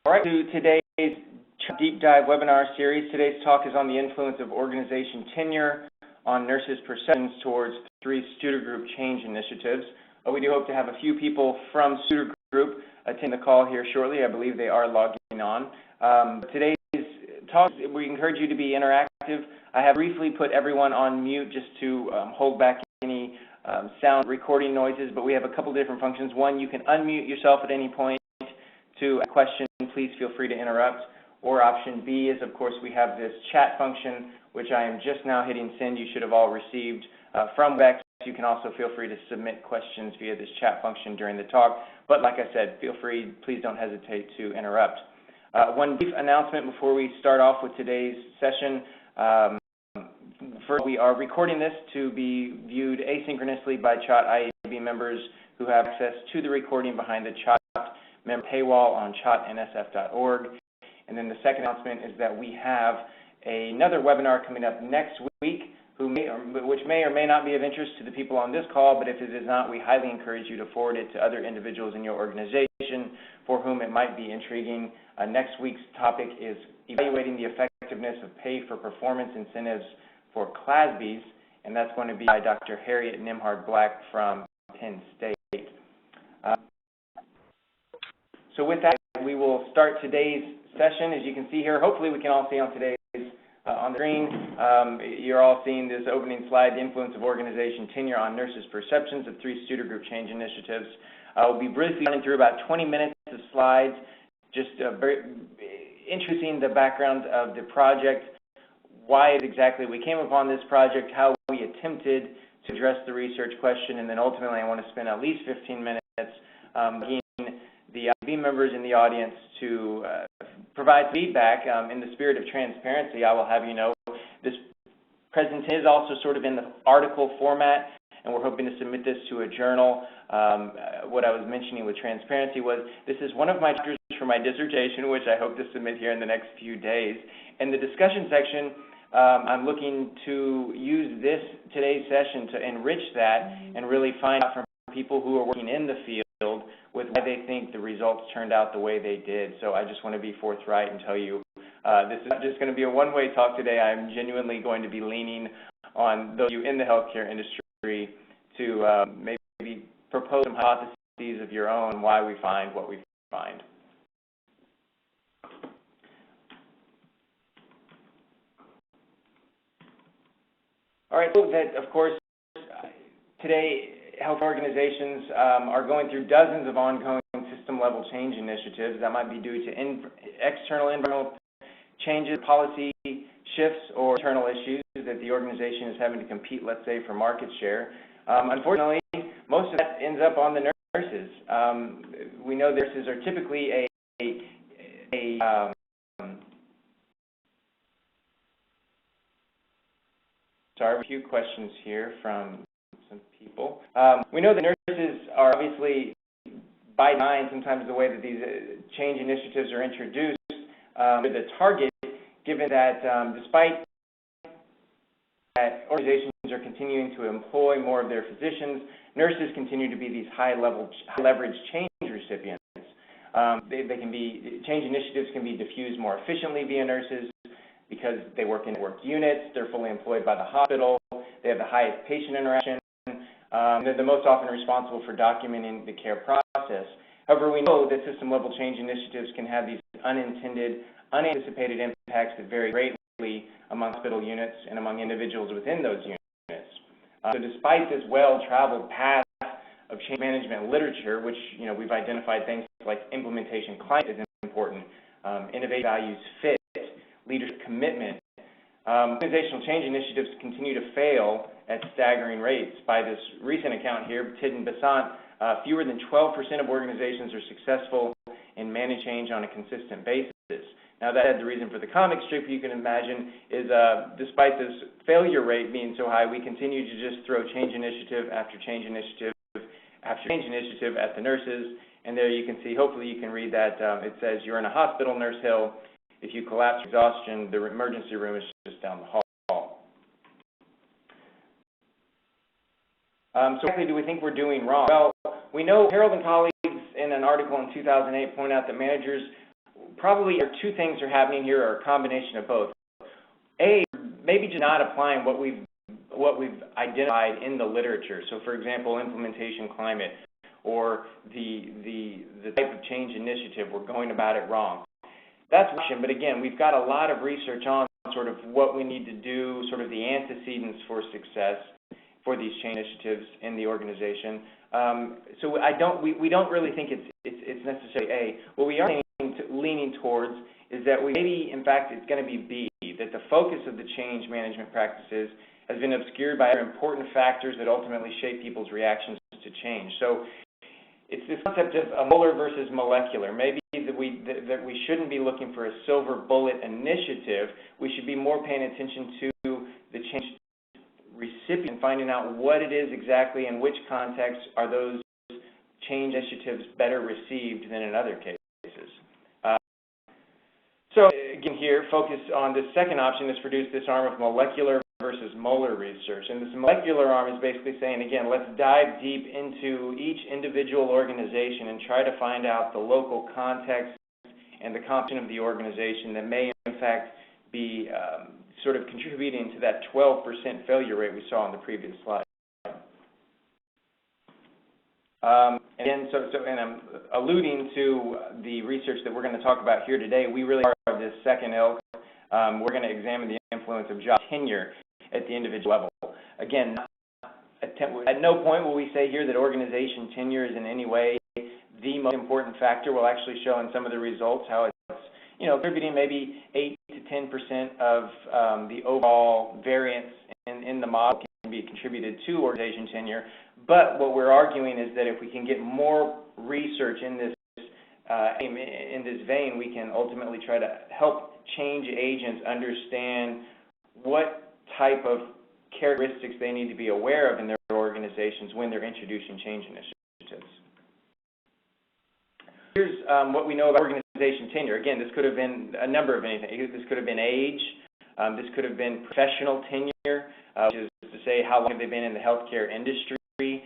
All right, to today's deep dive webinar series. Today's talk is on the influence of organization tenure on nurses' perceptions towards 3 Studer Group change initiatives. We do hope to have a few people from Studer Group attend the call here shortly. I believe they are logging on. Today's talk, we encourage you to be interactive. I have briefly put everyone on mute just to hold back any sound recording noises, but we have a couple different functions. One, you can unmute yourself at any point to a question. Please feel free to interrupt. Or option B is, of course, we have this chat function, which I am just now hitting send. You should have all received from Wex. You can also feel free to submit questions via this chat function during the talk. But like I said, feel free, please don't hesitate to interrupt. One brief announcement before we start off with today's session. First, we are recording this to be viewed asynchronously by CHOT IAB members who have access to the recording behind the CHOT member paywall on chotnsf.org. And then the second announcement is that we have another webinar coming up next week which may or may not be of interest to the people on this call, but if it is not, we highly encourage you to forward it to other individuals in your organization for whom it might be intriguing. Next week's topic is evaluating the effectiveness of pay for performance incentives for CLASBs, and that's going to be by Dr. Harriet Nimhard-Black from Penn State. So with that, we will start today's session. As you can see here, hopefully we can all see on today's on the screen, you're all seeing this opening slide, the influence of organization tenure on nurses' perceptions of 3 Studer Group change initiatives. We'll be briefly running through about 20 minutes of slides, just introducing the background of the project, why exactly we came upon this project, how we attempted to address the research question, and then ultimately I want to spend at least 15 minutes getting the IB members in the audience to provide feedback. In the spirit of transparency, I will have you know this presentation is also sort of in the article format, and we're hoping to submit this to a journal. What I was mentioning with transparency was this is one of my chapters for my dissertation, which I hope to submit here in the next few days. In the discussion section, I'm looking to use today's session to enrich that and really find out from people who are working in the field with why they think the results turned out the way they did. So I just want to be forthright and tell you this is not just going to be a one-way talk today. I'm genuinely going to be leaning on those of you in the healthcare industry to maybe propose some hypotheses of your own why we find what we find. All right, so that, of course, today health organizations are going through dozens of ongoing system-level change initiatives that might be due to external environmental changes, policy shifts, or internal issues that the organization is having to compete, let's say, for market share. Unfortunately, most of that ends up on the nurses. We know nurses are typically sorry, a few questions here from some people. We know that nurses are obviously, by design, sometimes the way that these change initiatives are introduced, the target, given that despite that organizations are continuing to employ more of their physicians, nurses continue to be these high-leverage change recipients. Change initiatives can be diffused more efficiently via nurses because they work in network units, they're fully employed by the hospital, they have the highest patient interaction. They're the most often responsible for documenting the care process. However, we know that system-level change initiatives can have these unintended, unanticipated impacts that vary greatly among hospital units and among individuals within those units. So despite this well-traveled path of change management literature, which we've identified things like implementation climate is important, innovative values fit, leadership commitment, organizational change initiatives continue to fail at staggering rates. By this recent account here, Tid and Besant, fewer than 12% of organizations are successful in managing change on a consistent basis. Now that the reason for the comic strip, you can imagine, is despite this failure rate being so high, we continue to just throw change initiative after change initiative after change initiative at the nurses. And there you can see, hopefully you can read that, it says you're in a hospital, Nurse Hill. If you collapse exhaustion, the emergency room is just down the hall. So exactly do we think we're doing wrong? Well, we know Harold and colleagues in an article in 2008 point out that managers probably two things are happening here, or a combination of both. A, maybe just not applying what we've identified in the literature. So, for example, implementation climate or the type of change initiative, we're going about it wrong. That's one option, but again, we've got a lot of research on sort of what we need to do, sort of the antecedents for success for these change initiatives in the organization. So we don't really think it's necessarily A. What we are leaning towards is that maybe, in fact, it's going to be B, that the focus of the change management practices has been obscured by other important factors that ultimately shape people's reactions to change. So it's this concept of a molar versus molecular. Maybe that we shouldn't be looking for a silver bullet initiative. We should be more paying attention to the change recipient and finding out what it is exactly, in which context are those change initiatives better received than in other cases. So again here, focus on this second option that's produced this arm of molecular versus molar research. And this molecular arm is basically saying, again, let's dive deep into each individual organization and try to find out the local context and the composition of the organization that may, in fact, be sort of contributing to that 12% failure rate we saw on the previous slide. And I'm alluding to the research that we're going to talk about here today. We really are this second ilk. We're going to examine the influence of job tenure at the individual level. Again, at no point will we say here that organization tenure is in any way the most important factor. We'll actually show in some of the results how it's, contributing maybe 8 to 10% of the overall variance in the model can be contributed to organization tenure. But what we're arguing is that if we can get more research in this vein, we can ultimately try to help change agents understand what type of characteristics they need to be aware of in their organizations when they're introducing change initiatives. Here's what we know about organization tenure. Again, this could have been a number of anything. This could have been age. This could have been professional tenure, which is to say how long have they been in the healthcare industry,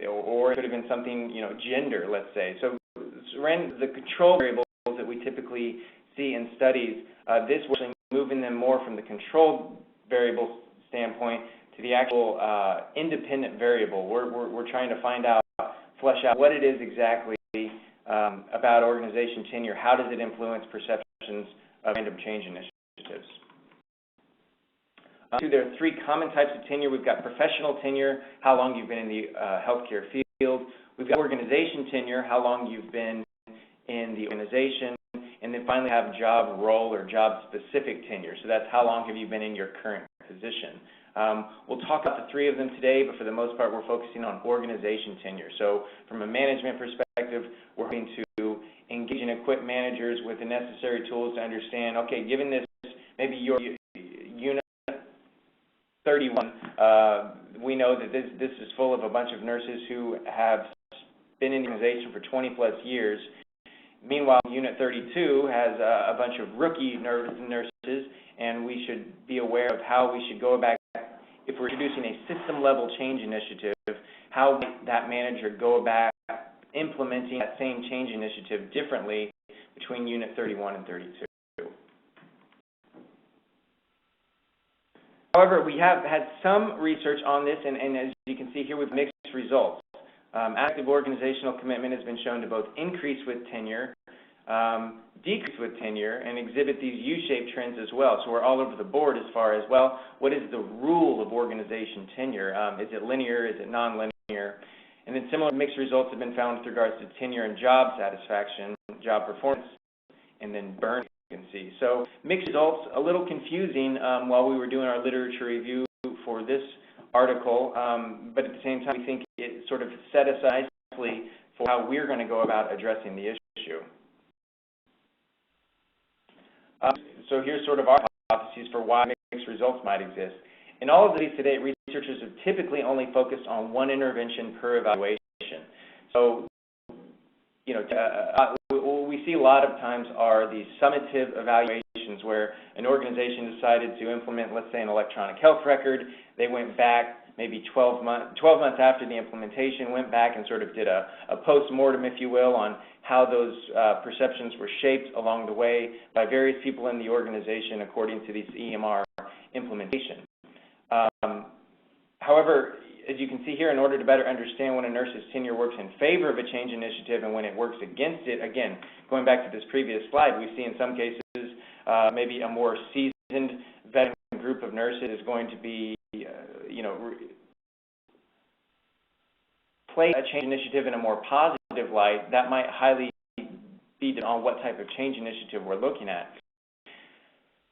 or it could have been something, gender, let's say. So the control variables that we typically see in studies, this was moving them more from the control variable standpoint to the actual independent variable. We're trying to flesh out what it is exactly about organization tenure. How does it influence perceptions of random change initiatives? There are three common types of tenure. We've got professional tenure, how long you've been in the healthcare field. We've got organization tenure, how long you've been in the organization. And then finally have job role or job-specific tenure. So that's how long have you been in your current position. We'll talk about the three of them today, but for the most part, we're focusing on organization tenure. So from a management perspective, we're hoping to engage and equip managers with the necessary tools to understand, okay, given this, maybe your unit 31, we know that this is full of a bunch of nurses who have been in the organization for 20 plus years. Meanwhile, Unit 32 has a bunch of rookie nurses, and we should be aware of how we should go about, if we're introducing a system-level change initiative, how might that manager go about implementing that same change initiative differently between Unit 31 and 32. However, we have had some research on this, and as you can see here, we've mixed results. Active organizational commitment has been shown to both increase with tenure, decrease with tenure, and exhibit these U-shaped trends as well. So we're all over the board as far as, well, what is the rule of organization tenure? Is it linear? Is it non-linear? And then similar mixed results have been found with regards to tenure and job satisfaction, job performance, and then burn vacancy. So mixed results, a little confusing while we were doing our literature review for this article, but at the same time, we think it sort of set us nicely for how we're going to go about addressing the issue. So here's sort of our hypotheses for why mixed results might exist. In all of these to date, researchers have typically only focused on one intervention per evaluation. So, what we see a lot of times are these summative evaluations where an organization decided to implement, let's say, an electronic health record. They went back maybe 12 months after the implementation, went back and sort of did a post-mortem, if you will, on how those perceptions were shaped along the way by various people in the organization according to these EMR implementation. However, as you can see here, in order to better understand when a nurse's tenure works in favor of a change initiative and when it works against it, again, going back to this previous slide, we see in some cases maybe a more seasoned veteran group of nurses is going to be, play a change initiative in a more positive light. That might highly be on what type of change initiative we're looking at.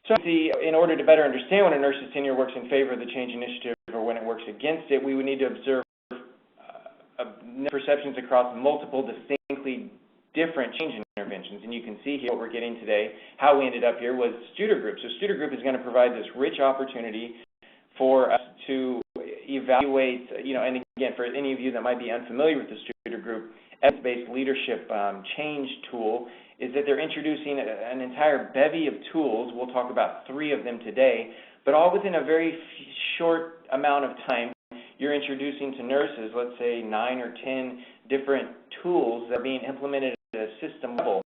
So in order to better understand when a nurse's tenure works in favor of the change initiative or when it works against it, we would need to observe perceptions across multiple distinctly different change interventions. And you can see here what we're getting today, how we ended up here was Studer Group. So Studer Group is going to provide this rich opportunity for us to evaluate, and again, for any of you that might be unfamiliar with the Studer Group, evidence-based leadership change tool is that they're introducing an entire bevy of tools. We'll talk about 3 of them today, but all within a very short amount of time. You're introducing to nurses, let's say 9 or 10 different tools that are being implemented at a system level.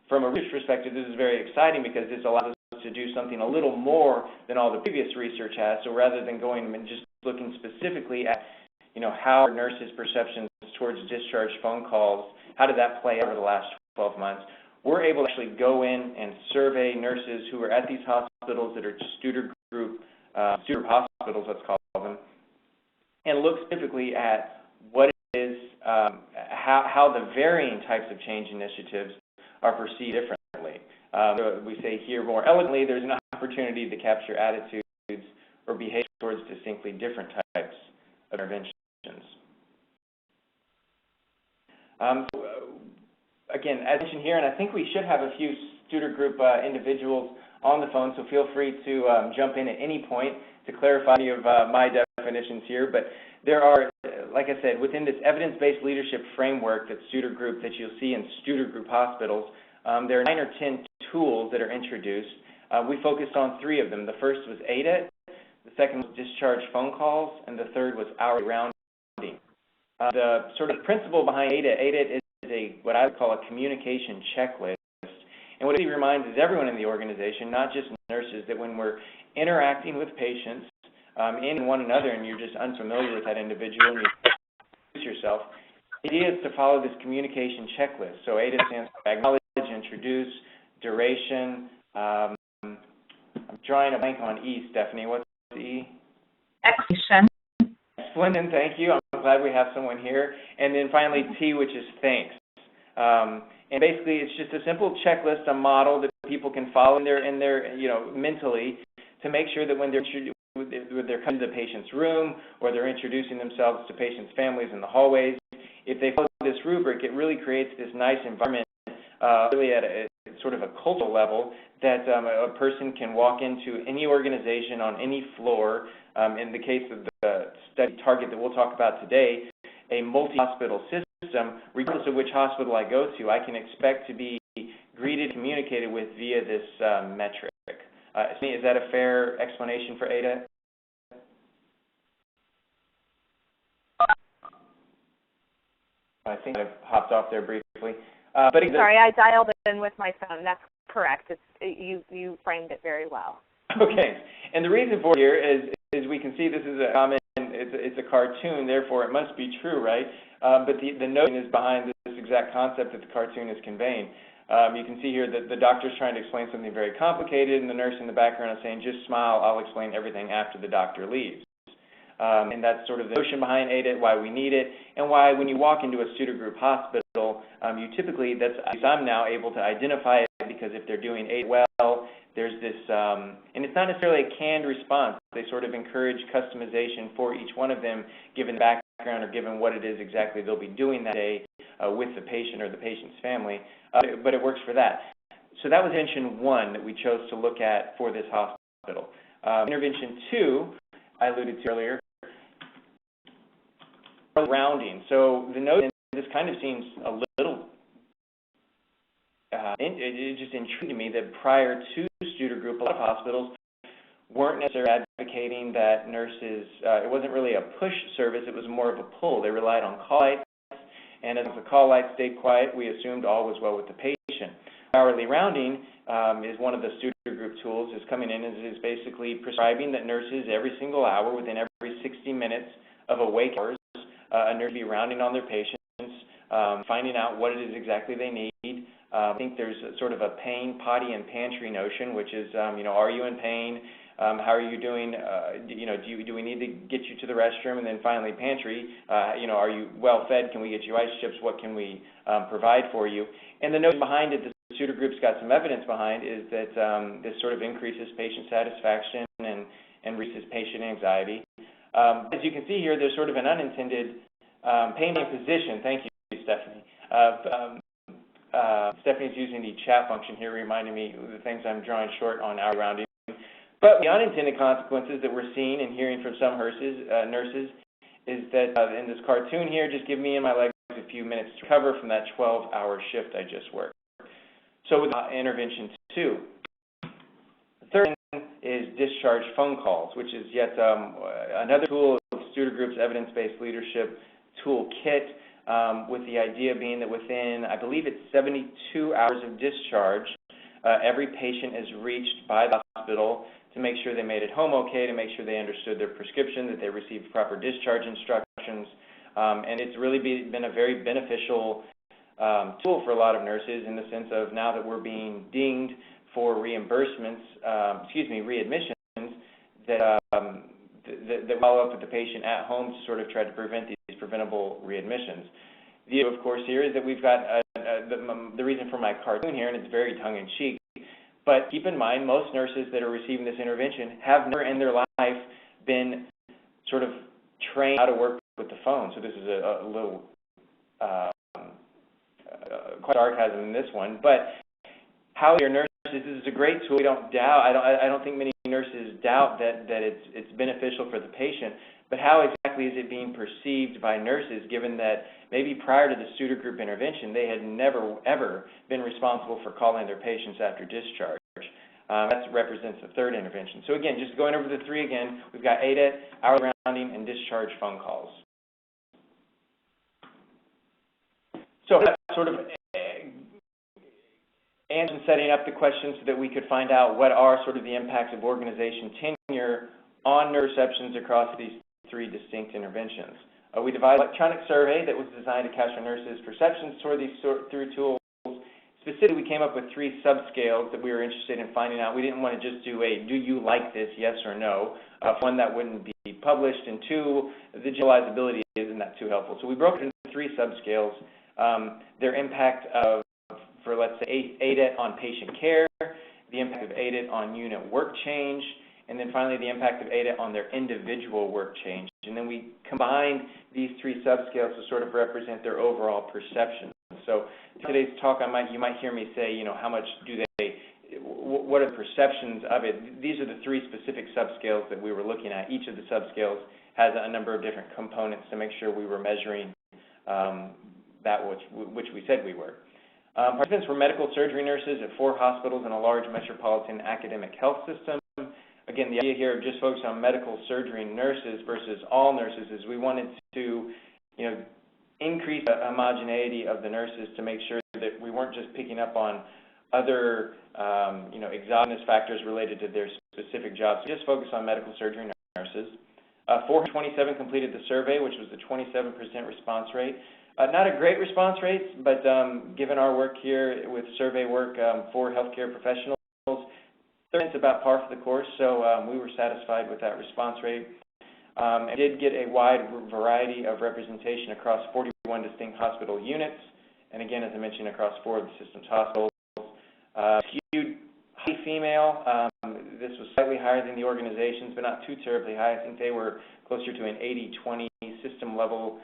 From a research perspective, this is very exciting because this allows us to do something a little more than all the previous research has. So rather than going and just looking specifically at, how are nurses' perceptions towards discharge phone calls, how did that play over the last 12 months, we're able to actually go in and survey nurses who are at these hospitals that are Studer Group hospitals, let's call them, and look specifically at what it is, how the varying types of change initiatives are perceived differently. We say here more elegantly, there's an opportunity to capture attitudes or behavior towards distinctly different types of interventions. Again, as mentioned here, and I think we should have a few Studer Group individuals on the phone, so feel free to jump in at any point to clarify any of my definitions here. But there are, like I said, within this evidence-based leadership framework that Studer Group, that you'll see in Studer Group hospitals, there are 9 or 10 tools that are introduced. We focused on 3 of them. The first was ADIT, the second was discharge phone calls, and the third was hourly rounding. The sort of principle behind ADIT is what I would call a communication checklist. And what it reminds is everyone in the organization, not just nurses, that when we're interacting with patients and one another and you're just unfamiliar with that individual and you introduce yourself, the idea is to follow this communication checklist. So ADIT stands for acknowledge, introduce, duration. I'm drawing a blank on E, Stephanie. What's the E? Explanation. Splendid, thank you. I'm glad we have someone here. And then finally T, which is thanks. And basically, it's just a simple checklist, a model that people can follow in their mentally to make sure that when they're coming to the patient's room or they're introducing themselves to patients' families in the hallways, if they follow this rubric, it really creates this nice environment, really at a sort of a cultural level, that a person can walk into any organization on any floor. In the case of the study target that we'll talk about today, a multi-hospital system, regardless of which hospital I go to, I can expect to be greeted, communicated with via this metric. Is that a fair explanation for ADA? I think I've hopped off there briefly. Sorry, I dialed in with my phone. That's correct. You framed it very well. Okay, and the reason for it here is we can see this is a common, it's a cartoon, therefore it must be true, right? But the notion is behind this exact concept that the cartoon is conveying. You can see here that the doctor's trying to explain something very complicated, and the nurse in the background is saying, just smile, I'll explain everything after the doctor leaves. And that's sort of the notion behind ADIT, why we need it, and why when you walk into a Studer Group hospital, you typically, I'm now able to identify it, because if they're doing ADIT well, there's this, and it's not necessarily a canned response. They sort of encourage customization for each one of them, given the background or given what it is exactly they'll be doing that day with the patient or the patient's family, but it works for that. So that was intervention 1 that we chose to look at for this hospital. Intervention 2, I alluded to earlier, rounding. So the note, this kind of seems a little, it just intrigued me that prior to Studer Group, a lot of hospitals weren't necessarily advocating that nurses, it wasn't really a push service, it was more of a pull. They relied on call lights, and as the call lights stayed quiet, we assumed all was well with the patient. Hourly rounding is one of the Studer Group tools is coming in and is basically prescribing that nurses every single hour, within every 60 minutes of awake hours, a nurse be rounding on their patients, finding out what it is exactly they need. I think there's sort of a pain, potty, and pantry notion, which is, are you in pain? How are you doing? Do we need to get you to the restroom? And then finally, pantry. Are you well fed? Can we get you ice chips? What can we provide for you? And the notion behind it, the Studer Group's got some evidence behind, is that this sort of increases patient satisfaction and reduces patient anxiety. As you can see here, there's sort of an unintended pain position. Thank you, Stephanie. Stephanie's using the chat function here, reminding me of the things I'm drawing short on hour rounding. But the unintended consequences that we're seeing and hearing from some nurses is that in this cartoon here, just give me and my legs a few minutes to recover from that 12-hour shift I just worked. So with intervention 2. The third is discharge phone calls, which is yet another tool of Studer Group's evidence-based leadership toolkit, with the idea being that within, I believe it's 72 hours of discharge, every patient is reached by the hospital to make sure they made it home okay, to make sure they understood their prescription, that they received proper discharge instructions, and it's really been a very beneficial tool for a lot of nurses in the sense of now that we're being dinged for readmissions, that follow up with the patient at home to sort of try to prevent these preventable readmissions. The issue, of course, here is that we've got the reason for my cartoon here, and it's very tongue-in-cheek, but keep in mind most nurses that are receiving this intervention have never in their life been sort of trained how to work with the phone. So this is a little quite sarcasm in this one, but how your nurses, this is a great tool. We don't doubt, I don't think many nurses doubt that it's beneficial for the patient, but how exactly is it being perceived by nurses, given that maybe prior to the Studer Group intervention, they had never, ever been responsible for calling their patients after discharge. That represents the third intervention. So again, just going over the three again, we've got ADET, hourly rounding, and discharge phone calls. So that's sort of and setting up the questions so that we could find out what are sort of the impacts of organization tenure on nurse perceptions across these three distinct interventions. We devised an electronic survey that was designed to capture nurses' perceptions toward these through tools. Specifically, we came up with 3 subscales that we were interested in finding out. We didn't want to just do a do you like this, yes or no, one that wouldn't be published, and 2, the generalizability isn't that too helpful. So we broke it into 3 subscales. Their impact of, for let's say, ADET on patient care, the impact of ADET on unit work change, and then finally the impact of ADET on their individual work change. And then we combined these 3 subscales to sort of represent their overall perception. So today's talk, you might hear me say, how much do they, what are the perceptions of it? These are the 3 specific subscales that we were looking at. Each of the subscales has a number of different components to make sure we were measuring that which we said we were. Participants were medical surgery nurses at 4 hospitals in a large metropolitan academic health system. Again, the idea here of just focusing on medical surgery nurses versus all nurses is we wanted to, increase the homogeneity of the nurses to make sure that we weren't just picking up on other, exogenous factors related to their specific jobs. So just focus on medical surgery nurses. 427 completed the survey, which was a 27% response rate. Not a great response rate, but given our work here with survey work for healthcare professionals, it's about par for the course, so we were satisfied with that response rate. And did get a wide variety of representation across 41 distinct hospital units, and again, as I mentioned, across 4 of the system's hospitals. Skewed highly female. This was slightly higher than the organizations, but not too terribly high. I think they were closer to an 80-20 system level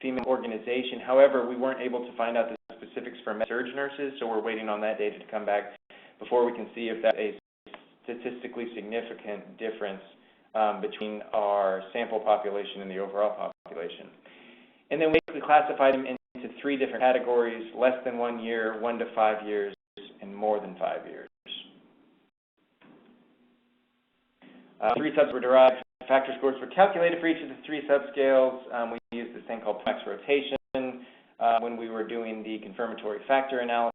female organization. However, we weren't able to find out the specifics for med-surg nurses, so we're waiting on that data to come back before we can see if that's a statistically significant difference between our sample population and the overall population. And then we basically classified them into 3 different categories: less than 1 year, 1 to 5 years, and more than 5 years. Three subs were derived. Factor scores were calculated for each of the three subscales. We used this thing called max rotation when we were doing the confirmatory factor analysis,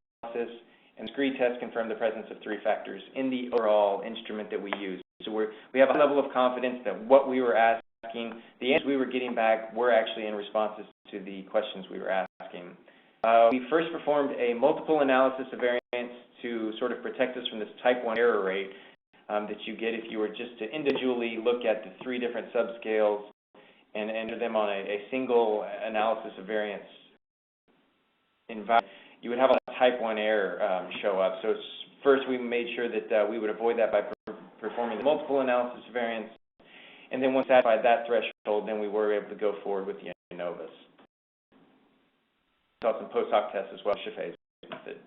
and the scree test confirmed the presence of three factors in the overall instrument that we used. So we have a level of confidence that what we were asking, the answers we were getting back were actually in responses to the questions we were asking. We first performed a multiple analysis of variance to sort of protect us from this type 1 error rate that you get if you were just to individually look at the three different subscales and enter them on a single analysis of variance environment. You would have a type 1 error show up. So first we made sure that we would avoid that by performing the multiple analysis of variance, and then once we satisfied that threshold, then we were able to go forward with the ANOVAs. Saw some post hoc tests as well, Chaffee's method.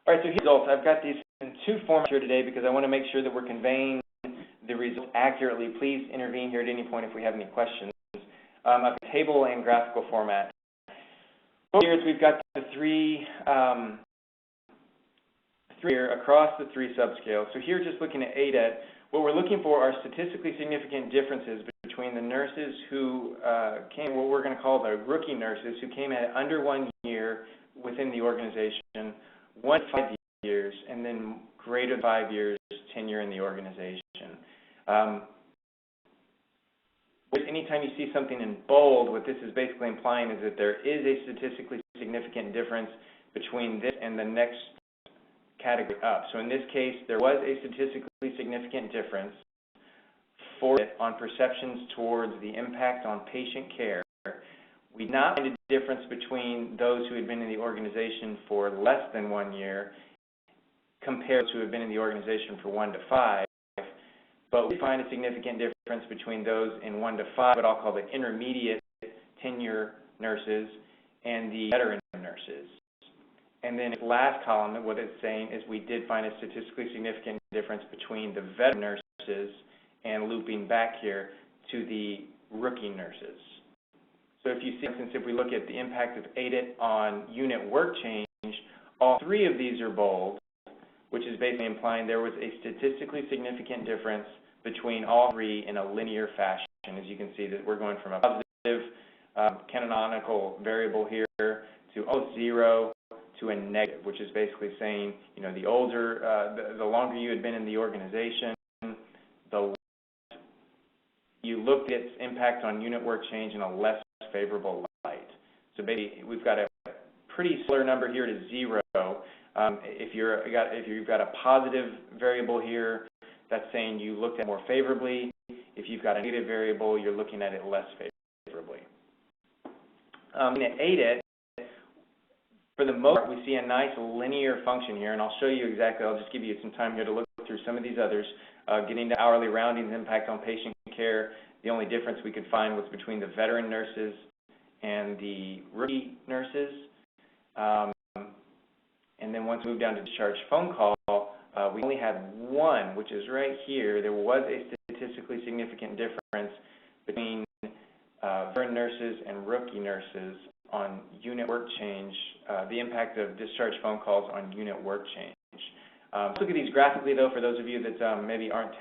All right, so here's the results. I've got these in two formats here today because I want to make sure that we're conveying the results accurately. Please intervene here at any point if we have any questions. I've got table and graphical format. Here we've got the three here across the three subscales. So here, just looking at ADET, what we're looking for are statistically significant differences between the nurses who came, what we're going to call the rookie nurses, who came at under 1 year within the organization, 1 to 5 years, and then greater than 5 years tenure in the organization. Anytime you see something in bold, what this is basically implying is that there is a statistically significant difference between this and the next category up. So in this case, there was a statistically significant difference for it on perceptions towards the impact on patient care. We did not find a difference between those who had been in the organization for less than 1 year compared to those who had been in the organization for 1 to 5. But we find a significant difference between those in 1 to 5, what I'll call the intermediate tenure nurses, and the veteran nurses. And then the last column, what it's saying is we did find a statistically significant difference between the veteran nurses and looping back here to the rookie nurses. So if you see, for instance, if we look at the impact of ADET on unit work change, all three of these are bold, which is basically implying there was a statistically significant difference between all three in a linear fashion. As you can see, that we're going from a positive canonical variable here to almost 0 to a negative, which is basically saying, you know, the older, the longer you had been in the organization, the less you looked at its impact on unit work change in a less favorable light. So basically, we've got a pretty similar number here to 0. If you've got a positive variable here, that's saying you looked at it more favorably. If you've got a negative variable, you're looking at it less favorably. In ADET, for the most part, we see a nice linear function here, and I'll show you exactly. I'll just give you some time here to look through some of these others. Getting to hourly rounding's impact on patient care, the only difference we could find was between the veteran nurses and the rookie nurses. And then once we moved down to discharge phone call, we only had one, which is right here. There was a statistically significant difference between veteran nurses and rookie nurses on unit work change, the impact of discharge phone calls on unit work change. Let's look at these graphically, though, for those of you that maybe aren't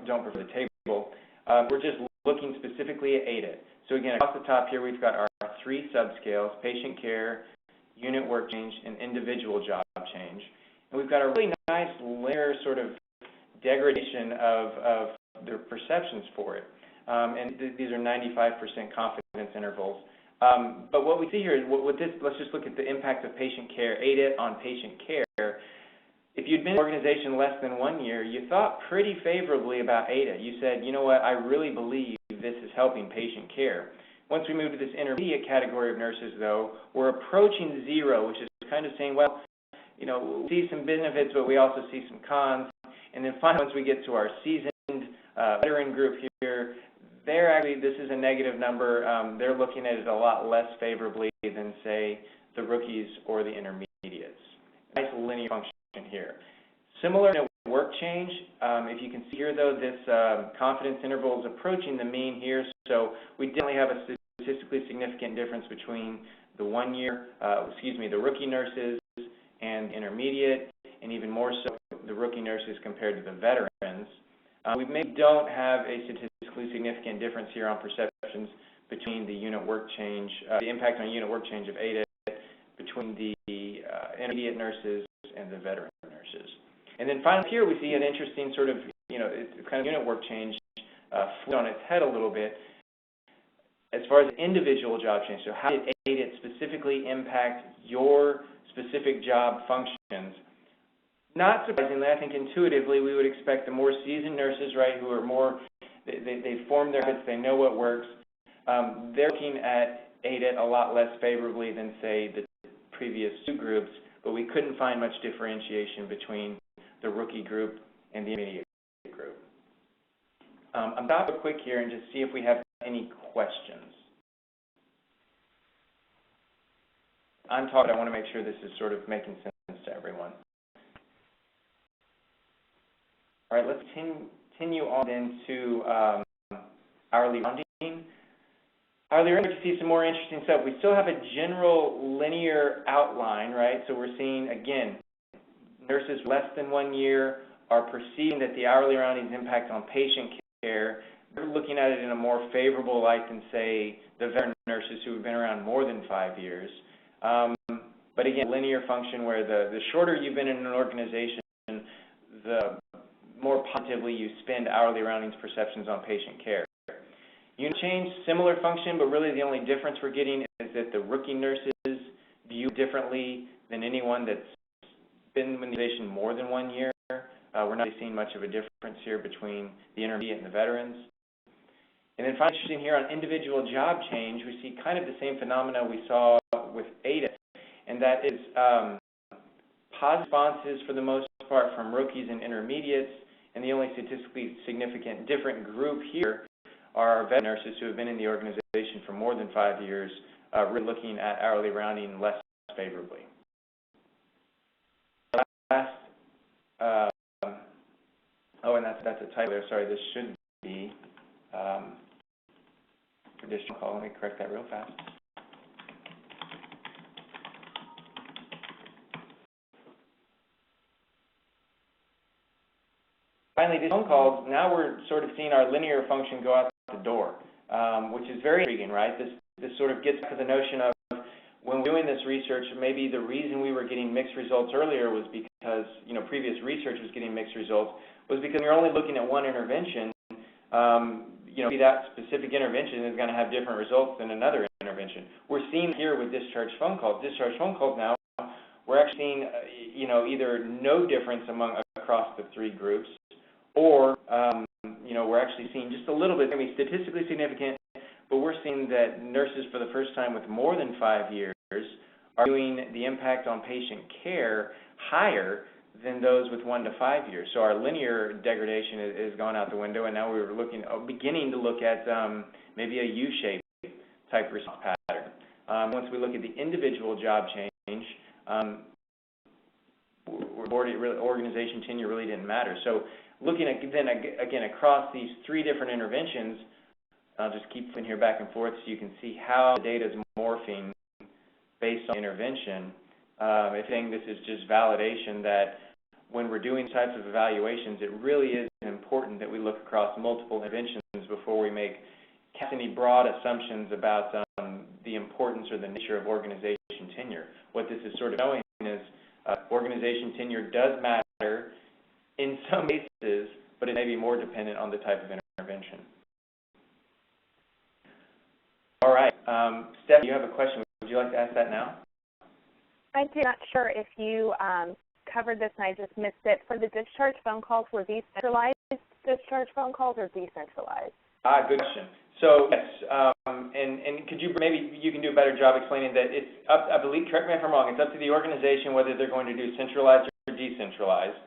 don't prefer the table. We're just looking specifically at ADET. So again, across the top here, we've got our three subscales: patient care, unit work change, and individual job change. And we've got a really nice linear sort of degradation of their perceptions for it. And these are 95% confidence intervals. But what we see here is, let's just look at the impact of patient care, ADET on patient care. If you'd been in an organization less than 1 year, you thought pretty favorably about ADET. You said, you know what, I really believe this is helping patient care. Once we move to this intermediate category of nurses, though, we're approaching 0, which is kind of saying, well, you know, we see some benefits, but we also see some cons. And then finally, once we get to our seasoned veteran group here, this is a negative number. They're looking at it a lot less favorably than, say, the rookies or the intermediates. Nice linear function here. Similar to work change, if you can see here, though, this confidence interval is approaching the mean here. So we definitely have a statistically significant difference between the the rookie nurses and the intermediate, and even more so the rookie nurses compared to the veterans. We maybe don't have a statistically significant difference here on perceptions between the unit work change, the impact on unit work change of ADA between the intermediate nurses and the veteran nurses. And then finally here we see an interesting sort of, it's kind of unit work change flipped on its head a little bit as far as individual job change. So how did ADA specifically impact your specific job functions? Not surprisingly, I think intuitively we would expect the more seasoned nurses, right, who are more, they've formed their habits, they know what works, they're looking at ADA a lot less favorably than, say, the previous two groups, but we couldn't find much differentiation between the rookie group and the intermediate group. I'm going to go quick here and just see if we have any questions. I'm talking, I want to make sure this is sort of making sense to everyone. All right, let's continue on into hourly rounding. Hourly rounding, you see some more interesting stuff. We still have a general linear outline, right? So we're seeing, again, nurses less than 1 year are perceiving that the hourly rounding's impact on patient care. They're looking at it in a more favorable light than, say, the veteran nurses who have been around more than 5 years. But again, linear function where the shorter you've been in an organization, the more positively you spend hourly roundings perceptions on patient care. Unit change, similar function, but really the only difference we're getting is that the rookie nurses view differently than anyone that's been in the organization more than 1 year. We're not seeing much of a difference here between the intermediate and the veterans. And then finally, interesting here on individual job change, we see kind of the same phenomena we saw with ADA, and that is positive responses for the most part from rookies and intermediates, and the only statistically significant different group here are veteran nurses who have been in the organization for more than 5 years, really looking at hourly rounding less favorably. Last, oh, and that's a typo there. Sorry, this should be traditional call. Let me correct that real fast. Finally, these phone calls, now we're sort of seeing our linear function go out the door, which is very intriguing, right? This sort of gets to the notion of when we're doing this research, maybe the reason we were getting mixed results earlier was because, previous research was getting mixed results, was because you're only looking at one intervention. That specific intervention is going to have different results than another intervention. We're seeing here with discharge phone calls. Discharge phone calls now, we're actually seeing, either no difference across the three groups, or, we're actually seeing just a little bit, maybe statistically significant, but we're seeing that nurses for the first time with more than 5 years are doing the impact on patient care higher than those with 1 to 5 years. So our linear degradation is gone out the window, and now we're beginning to look at maybe a U-shaped type response pattern. Once we look at the individual job change, organization tenure really didn't matter. So looking at, then again, across these three different interventions, I'll just keep flipping here back and forth so you can see how the data is morphing based on intervention. I think this is just validation that when we're doing types of evaluations, it really is important that we look across multiple interventions before we cast any broad assumptions about the importance or the nature of organization tenure. What this is sort of showing is organization tenure does matter in some cases, but it may be more dependent on the type of intervention. All right, Steph, you have a question. Would you like to ask that now? I'm not sure if you covered this and I just missed it. For the discharge phone calls, were these centralized discharge phone calls or decentralized? Good question. So yes, and could you maybe you can do a better job explaining that it's up, I believe, correct me if I'm wrong, it's up to the organization whether they're going to do centralized or decentralized.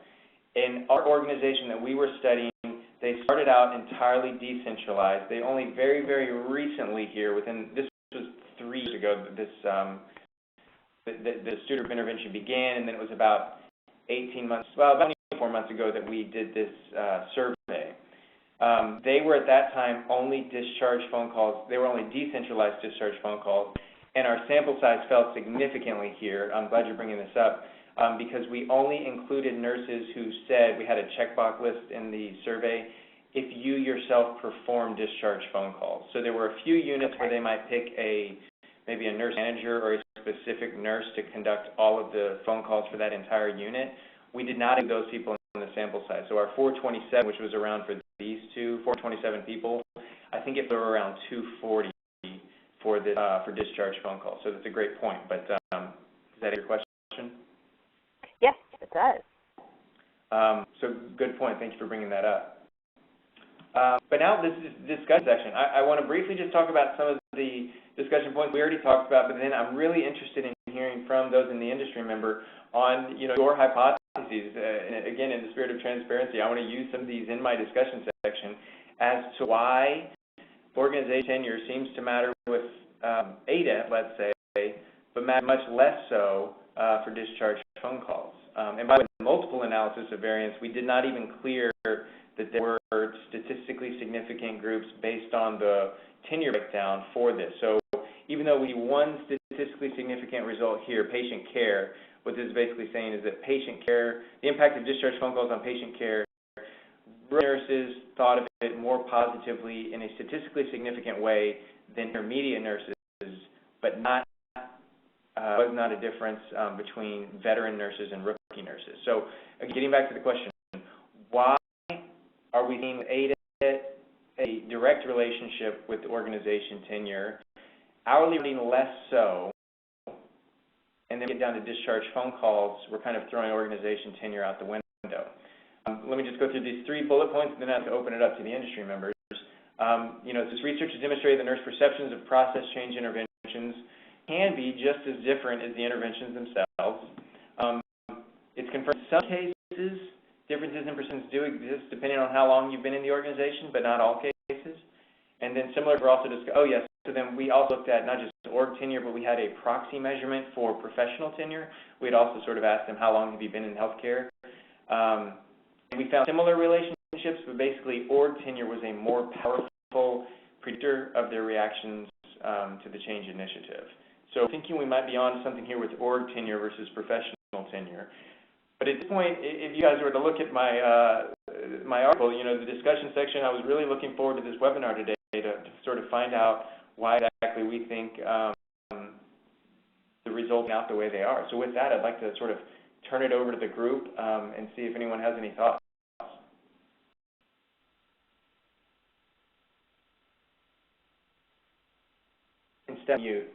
In our organization that we were studying, they started out entirely decentralized. They only very, very recently here, this was 3 years ago, the student group intervention began, and then it was about 18 months, well, about 24 months ago that we did this survey. They were at that time only discharge phone calls. They were only decentralized discharge phone calls, and our sample size fell significantly here. I'm glad you're bringing this up. because we only included nurses who said, we had a checkbox list in the survey, if you yourself perform discharge phone calls. So there were a few units where they might pick maybe a nurse manager or a specific nurse to conduct all of the phone calls for that entire unit. We did not include those people in the sample size. So our 427, which was around for these 427 people, I think it were around 240 for discharge phone calls. So that's a great point. But does that answer your question? Yes, it does. So good point. Thank you for bringing that up. But now this is the discussion section. I want to briefly just talk about some of the discussion points we already talked about, but then I'm really interested in hearing from those in the industry member on your hypotheses. And again, in the spirit of transparency, I want to use some of these in my discussion section as to why organization tenure seems to matter with ADET, let's say, but matter much less so for discharge phone calls. And by the multiple analysis of variance, we did not even clear that there were statistically significant groups based on the tenure breakdown for this. So even though we one statistically significant result here, patient care, what this is basically saying is that patient care, the impact of discharge phone calls on patient care, nurses thought of it more positively in a statistically significant way than intermediate nurses, but was not a difference between veteran nurses and rookie nurses. So getting back to the question, why are we seeing a direct relationship with organization tenure, hourly rating less so, and then we get down to discharge phone calls, we're kind of throwing organization tenure out the window. Let me just go through these 3 bullet points, and then I have to open it up to the industry members. This research has demonstrated that nurse perceptions of process change interventions can be just as different as the interventions themselves. It's confirmed in some cases differences in perceptions do exist depending on how long you've been in the organization, but not all cases. And then similar, we're also just, so then we also looked at not just org tenure, but we had a proxy measurement for professional tenure. We had also sort of asked them, how long have you been in healthcare? And we found similar relationships, but basically org tenure was a more powerful predictor of their reactions to the change initiative. So thinking we might be on to something here with org tenure versus professional tenure. But at this point, if you guys were to look at my article, the discussion section, I was really looking forward to this webinar today to sort of find out why exactly we think the results are out the way they are. So with that, I'd like to sort of turn it over to the group and see if anyone has any thoughts. Instead of mute.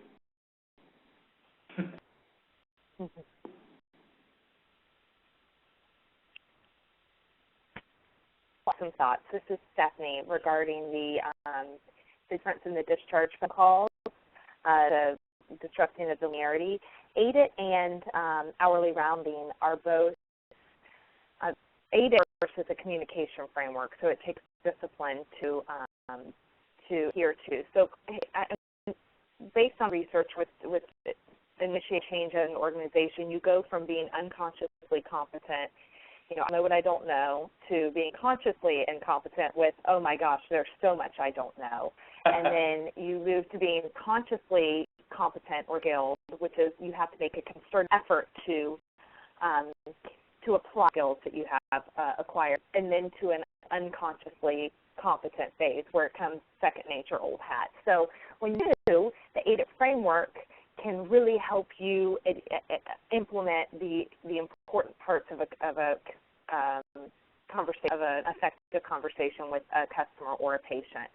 Awesome thoughts. This is Stephanie regarding the difference in the discharge phone calls, the disrupting of the linearity. ADET and hourly rounding are both ADET versus a communication framework, so it takes discipline to adhere to. So based on research with initiate change in an organization, you go from being unconsciously competent, I know what I don't know, to being consciously incompetent with, oh my gosh, there's so much I don't know. And then you move to being consciously competent or skilled, which is you have to make a concerted effort to apply skills that you have acquired, and then to an unconsciously competent phase where it comes second nature, old hat. So when you do, the ADET framework can really help you implement the important parts of a conversation, of an effective conversation with a customer or a patient.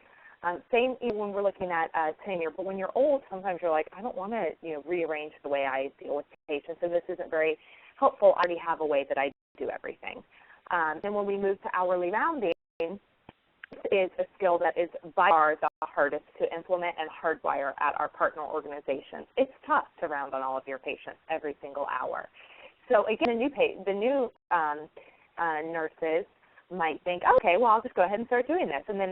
Same when we're looking at tenure, but when you're old, sometimes you're like, I don't want to rearrange the way I deal with patients, and this isn't very helpful. I already have a way that I do everything. And when we move to hourly rounding, is a skill that is by far the hardest to implement and hardwire at our partner organizations. It's tough to round on all of your patients every single hour. So again, the new nurses might think, okay, well, I'll just go ahead and start doing this. And then,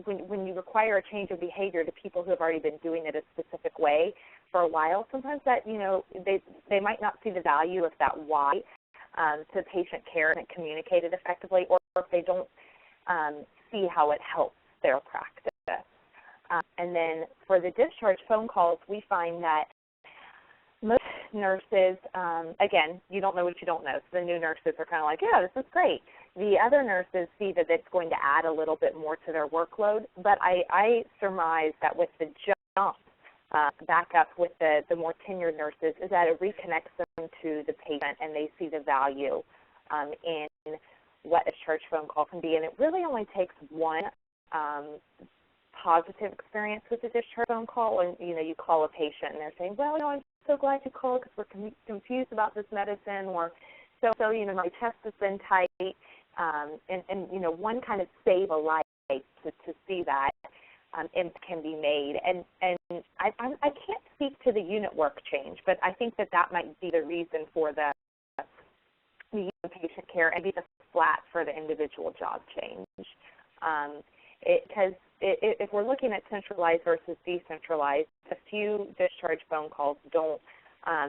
when you require a change of behavior to people who have already been doing it a specific way for a while, sometimes that, they might not see the value of that why to patient care and communicate it effectively, or if they don't see how it helps their practice. And then for the discharge phone calls, we find that most nurses, again, you don't know what you don't know. So the new nurses are kind of like, yeah, this is great. The other nurses see that it's going to add a little bit more to their workload, but I surmise that with the jump back up with the more tenured nurses is that it reconnects them to the patient and they see the value in what a discharge phone call can be. And it really only takes one positive experience with a discharge phone call, and you call a patient and they're saying, well, I'm so glad you called because we're confused about this medicine, or so my chest has been tight, and one kind of save a life to see that impact can be made. And I can't speak to the unit work change, but I think that might be the reason for the patient care and be the flat for the individual job change. Because if we're looking at centralized versus decentralized, a few discharge phone calls don't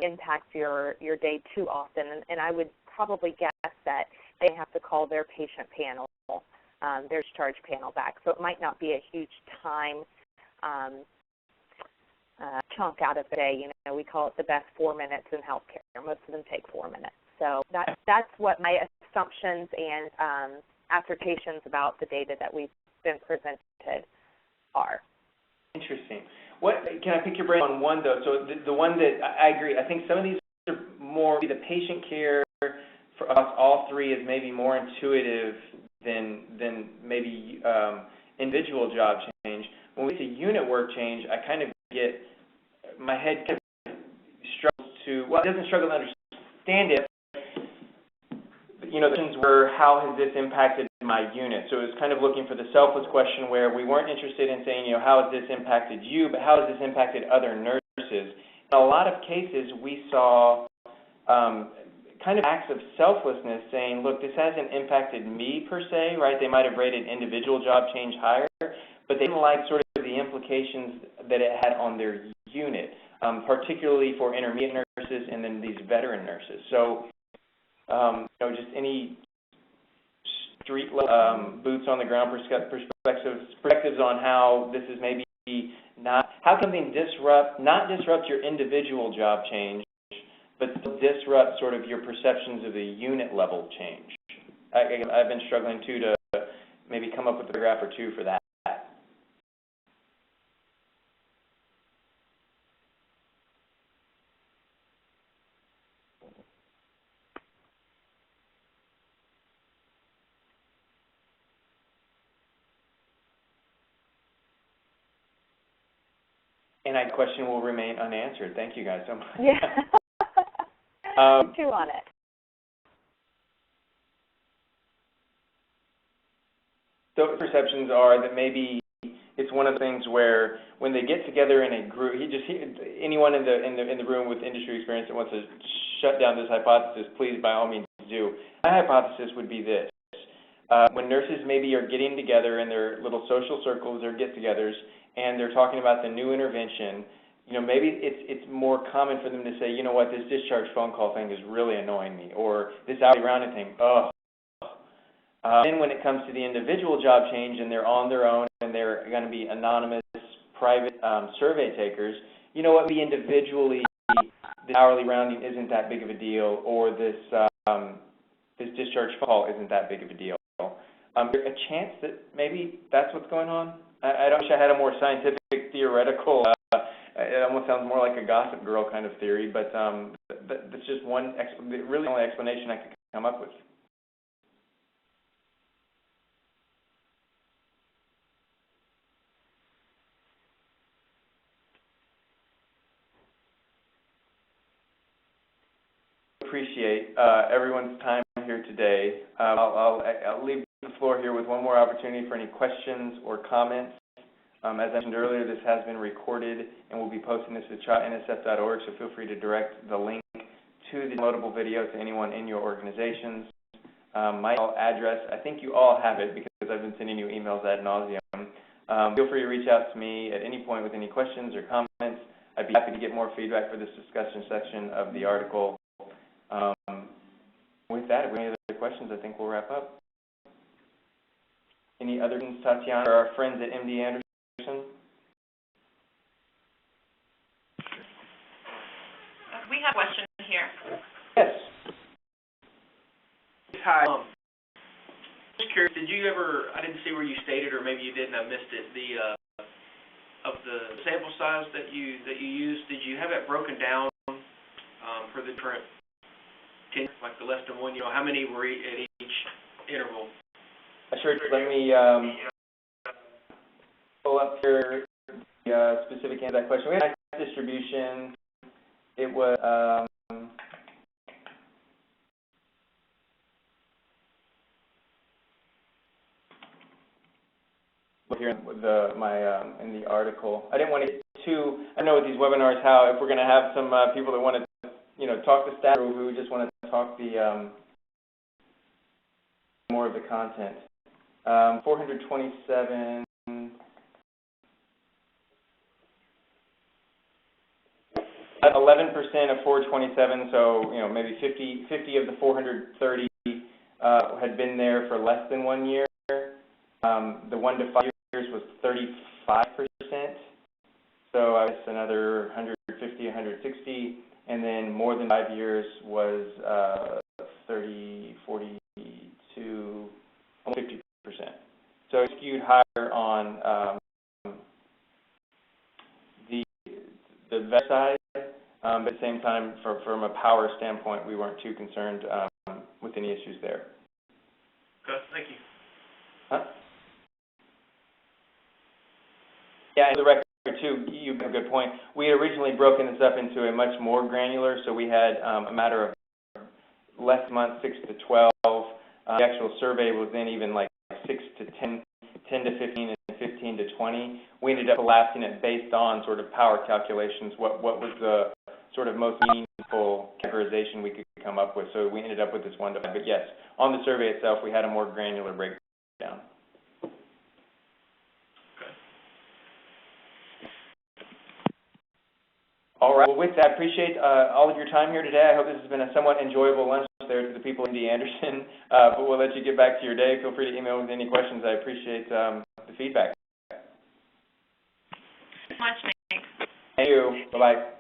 impact your day too often, and I would probably guess that they have to call their patient panel, their discharge panel back. So it might not be a huge time chunk out of the day. We call it the best 4 minutes in healthcare. Most of them take 4 minutes. So that's what my assumptions and assertions about the data that we've been presented are. Interesting. Can I pick your brain on one, though? So the one that I agree, I think some of these are more, the patient care for us, all three, is maybe more intuitive than maybe individual job change. When we see unit work change, I kind of get, my head kind of struggles to, well, it doesn't struggle to understand it, but, the questions were, how has this impacted my unit? So it was kind of looking for the selfless question where we weren't interested in saying, how has this impacted you, but how has this impacted other nurses? In a lot of cases, we saw kind of acts of selflessness saying, look, this hasn't impacted me per se, right? They might have rated individual job change higher, but they didn't like sort of the implications that it had on their unit, particularly for intermediate nurses and then these veteran nurses. So, just any street boots on the ground perspectives on how this is maybe not, how can something not disrupt your individual job change, but disrupt sort of your perceptions of the unit level change? I've been struggling too to maybe come up with a paragraph or two for that. And my question will remain unanswered. Thank you guys so much. And my question will remain unanswered. Thank you guys so much. Yeah. Chew on it. So perceptions are that maybe it's one of the things where when they get together in a group, anyone in the room with industry experience that wants to shut down this hypothesis, please by all means do. My hypothesis would be this. When nurses maybe are getting together in their little social circles or get-togethers and they're talking about the new intervention, maybe it's more common for them to say, what, this discharge phone call thing is really annoying me, or this hourly rounding thing, ugh. Then when it comes to the individual job change and they're on their own and they're going to be anonymous, private survey takers, what, we individually, the hourly rounding isn't that big of a deal, or this discharge phone call isn't that big of a deal. There's a chance that maybe that's what's going on. I wish I had a more scientific, theoretical, it almost sounds more like a Gossip Girl kind of theory, but that's just one, really the only explanation I could come up with. Appreciate everyone's time here today. I'll leave the floor here with one more opportunity for any questions or comments. As I mentioned earlier, this has been recorded and we'll be posting this at chatnsf.org, so feel free to direct the link to the downloadable video to anyone in your organizations. My email address, I think you all have it because I've been sending you emails ad nauseum. Feel free to reach out to me at any point with any questions or comments. I'd be happy to get more feedback for this discussion section of the article. With that, if we have any other questions, I think we'll wrap up. Any other questions, Tatiana, or our friends at MD Anderson? We have a question Yes. Hi. Just curious, did you ever, I didn't see where you stated, or maybe you did and I missed it, of the sample size that you used, did you have it broken down for the different tenure, like the less than one, how many were at each interval? Sure. Let me pull up here the specific answer to that question. We had a nice distribution. It was here in the article. I didn't want to get too. I know with these webinars how if we're going to have some people that want to talk to staff or who just want to talk the more of the content. 427. 11% of 427, so maybe 50 of the 430 had been there for less than 1 year. The 1 to 5 years was 35%, so I guess another 150, 160, and then more than 5 years was 30, 42, almost 50%. So it skewed higher on the vet side. But at the same time, from a power standpoint, we weren't too concerned with any issues there. Okay, thank you. Huh? Yeah, and the record too, you have a good point. We had originally broken this up into a much more granular, so we had a matter of less months, 6 to 12. The actual survey was then even like 6 to 10, 10 to 15, and 15 to 20. We ended up collapsing it based on sort of power calculations, what was the sort of most meaningful categorization we could come up with. So we ended up with this 1 to 5. But yes, on the survey itself, we had a more granular breakdown. Okay. All right. Well, with that, I appreciate all of your time here today. I hope this has been a somewhat enjoyable lunch there to the people in D. Anderson. But we'll let you get back to your day. Feel free to email with any questions. I appreciate the feedback. Much, thanks. Thank you. Bye-bye.